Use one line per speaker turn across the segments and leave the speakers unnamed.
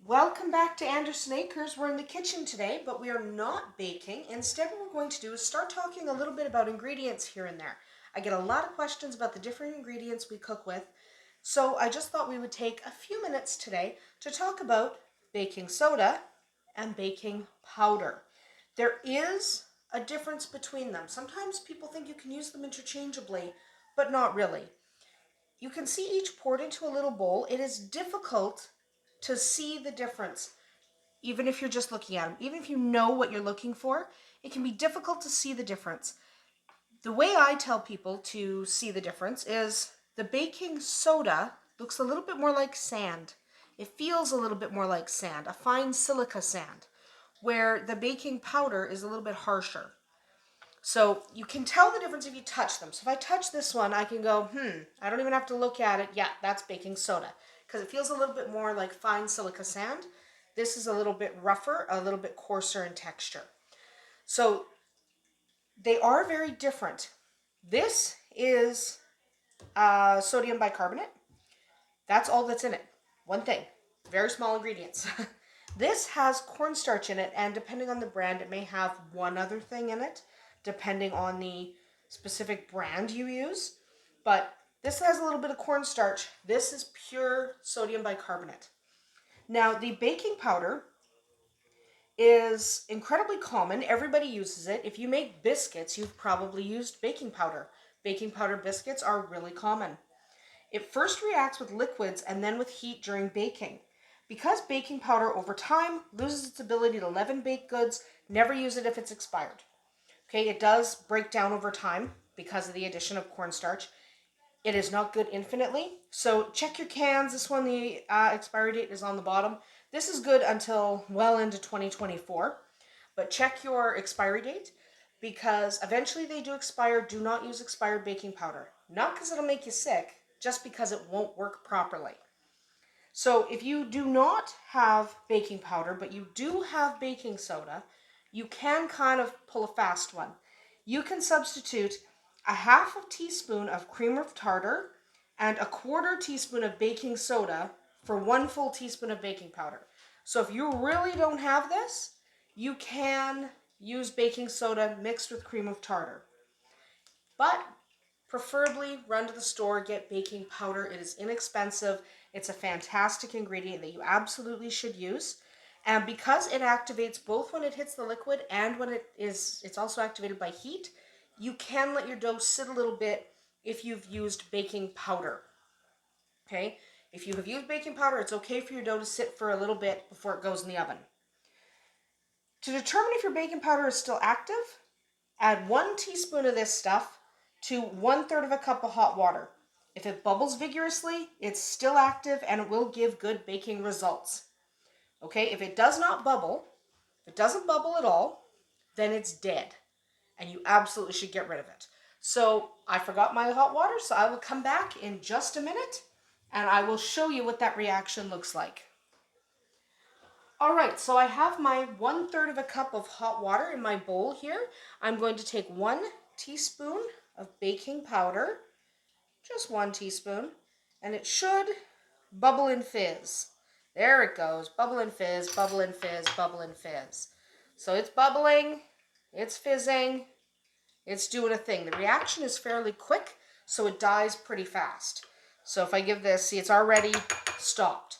Welcome back to Andersen Acres. We're in the kitchen today, but we are not baking. Instead, what we're going to do is start talking a little bit about ingredients here and there. I get a lot of questions about the different ingredients we cook with, so I just thought we would take a few minutes today to talk about baking soda and baking powder. There is a difference between them. Sometimes people think you can use them interchangeably, but not really. You can see each poured into a little bowl. It is difficult to see the difference, even if you're just looking at them. Even if you know what you're looking for, it can be difficult to see the difference. The way I tell people to see the difference is the baking soda looks a little bit more like sand. It feels a little bit more like sand, a fine silica sand, where the baking powder is a little bit harsher. So you can tell the difference if you touch them. So if I touch this one, I can go, I don't even have to look at it. Yeah, that's baking soda, because it feels a little bit more like fine silica sand. This is a little bit rougher, a little bit coarser in texture. So they are very different. This is sodium bicarbonate. That's all that's in it. One thing. Very small ingredients. This has cornstarch in it, and depending on the brand, it may have one other thing in it, depending on the specific brand you use. But this has a little bit of cornstarch. This is pure sodium bicarbonate. Now, the baking powder is incredibly common. Everybody uses it. If you make biscuits, you've probably used baking powder. Baking powder biscuits are really common. It first reacts with liquids and then with heat during baking. Because baking powder over time loses its ability to leaven baked goods, never use it if it's expired. Okay, it does break down over time because of the addition of cornstarch. It is not good infinitely, so check your cans. This one, the expiry date is on the bottom. This is good until well into 2024, but check your expiry date because eventually they do expire. Do not use expired baking powder. Not because it'll make you sick, just because it won't work properly. So if you do not have baking powder, but you do have baking soda, you can kind of pull a fast one. You can substitute a half a teaspoon of cream of tartar and a quarter teaspoon of baking soda for 1 full teaspoon of baking powder. So if you really don't have this, you can use baking soda mixed with cream of tartar. But preferably run to the store, get baking powder. It is inexpensive. It's a fantastic ingredient that you absolutely should use. And because it activates both when it hits the liquid and when it's also activated by heat, you can let your dough sit a little bit if you've used baking powder. Okay? If you have used baking powder, it's okay for your dough to sit for a little bit before it goes in the oven. To determine if your baking powder is still active, add 1 teaspoon of this stuff to 1/3 of a cup of hot water. If it bubbles vigorously, it's still active and it will give good baking results. Okay, if it does not bubble, if it doesn't bubble at all, then it's dead and you absolutely should get rid of it. So I forgot my hot water, so I will come back in just a minute and I will show you what that reaction looks like. All right, so I have my 1/3 of a cup of hot water in my bowl here. I'm going to take 1 teaspoon of baking powder, just 1 teaspoon, and it should bubble and fizz. There it goes, bubble and fizz, bubble and fizz, bubble and fizz. So it's bubbling, it's fizzing, it's doing a thing. The reaction is fairly quick, so it dies pretty fast. So if I give this, see, it's already stopped.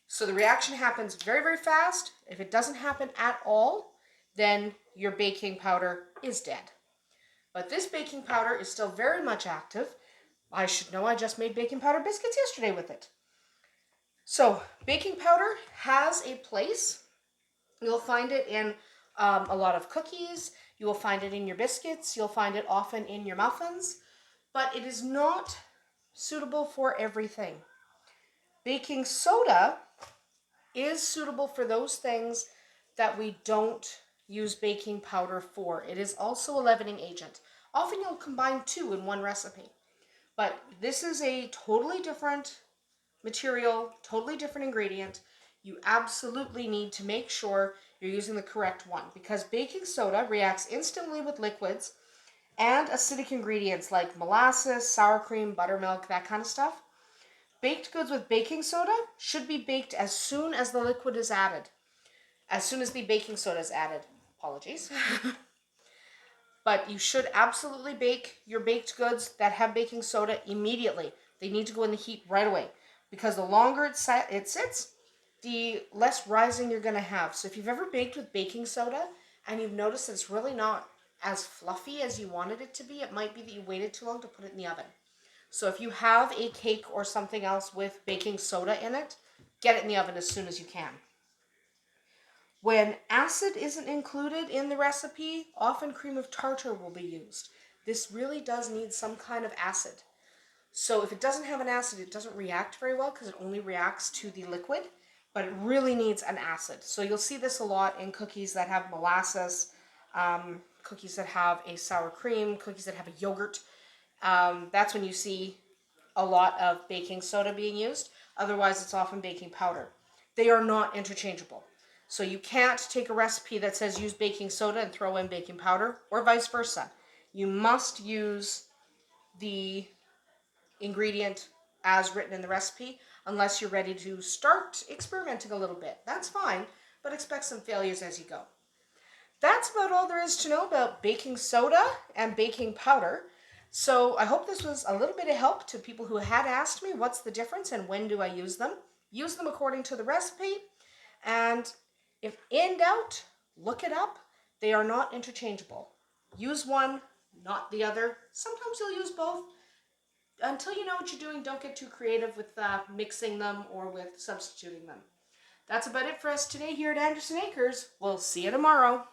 So the reaction happens very, very fast. If it doesn't happen at all, then your baking powder is dead. But this baking powder is still very much active. I should know, I just made baking powder biscuits yesterday with it. So baking powder has a place. You'll find it in a lot of cookies. You will find it in your biscuits. You'll find it often in your muffins. But it is not suitable for everything. Baking soda is suitable for those things that we don't use baking powder for. It is also a leavening agent. Often you'll combine 2 in one recipe. But this is a totally different material, totally different ingredient. You absolutely need to make sure you're using the correct one because baking soda reacts instantly with liquids and acidic ingredients like molasses, sour cream, buttermilk, that kind of stuff. Baked goods with baking soda should be baked as soon as the liquid is added. As soon as the baking soda is added. Apologies. But you should absolutely bake your baked goods that have baking soda immediately. They need to go in the heat right away, because the longer it sits, the less rising you're going to have. So if you've ever baked with baking soda and you've noticed that it's really not as fluffy as you wanted it to be, it might be that you waited too long to put it in the oven. So if you have a cake or something else with baking soda in it, get it in the oven as soon as you can. When acid isn't included in the recipe, often cream of tartar will be used. This really does need some kind of acid. So if it doesn't have an acid, it doesn't react very well because it only reacts to the liquid, but it really needs an acid. So you'll see this a lot in cookies that have molasses, cookies that have a sour cream, cookies that have a yogurt. That's when you see a lot of baking soda being used. Otherwise, it's often baking powder. They are not interchangeable. So you can't take a recipe that says use baking soda and throw in baking powder, or vice versa. You must use the ingredient as written in the recipe unless you're ready to start experimenting a little bit. That's fine, but expect some failures as you go. That's about all there is to know about baking soda and baking powder. So I hope this was a little bit of help to people who had asked me what's the difference and when do I use them. Use them according to the recipe, and if in doubt, look it up. They are not interchangeable. Use one, not the other. Sometimes you'll use both. Until you know what you're doing, don't get too creative with mixing them or with substituting them. That's about it for us today here at Andersen Acres. We'll see you tomorrow.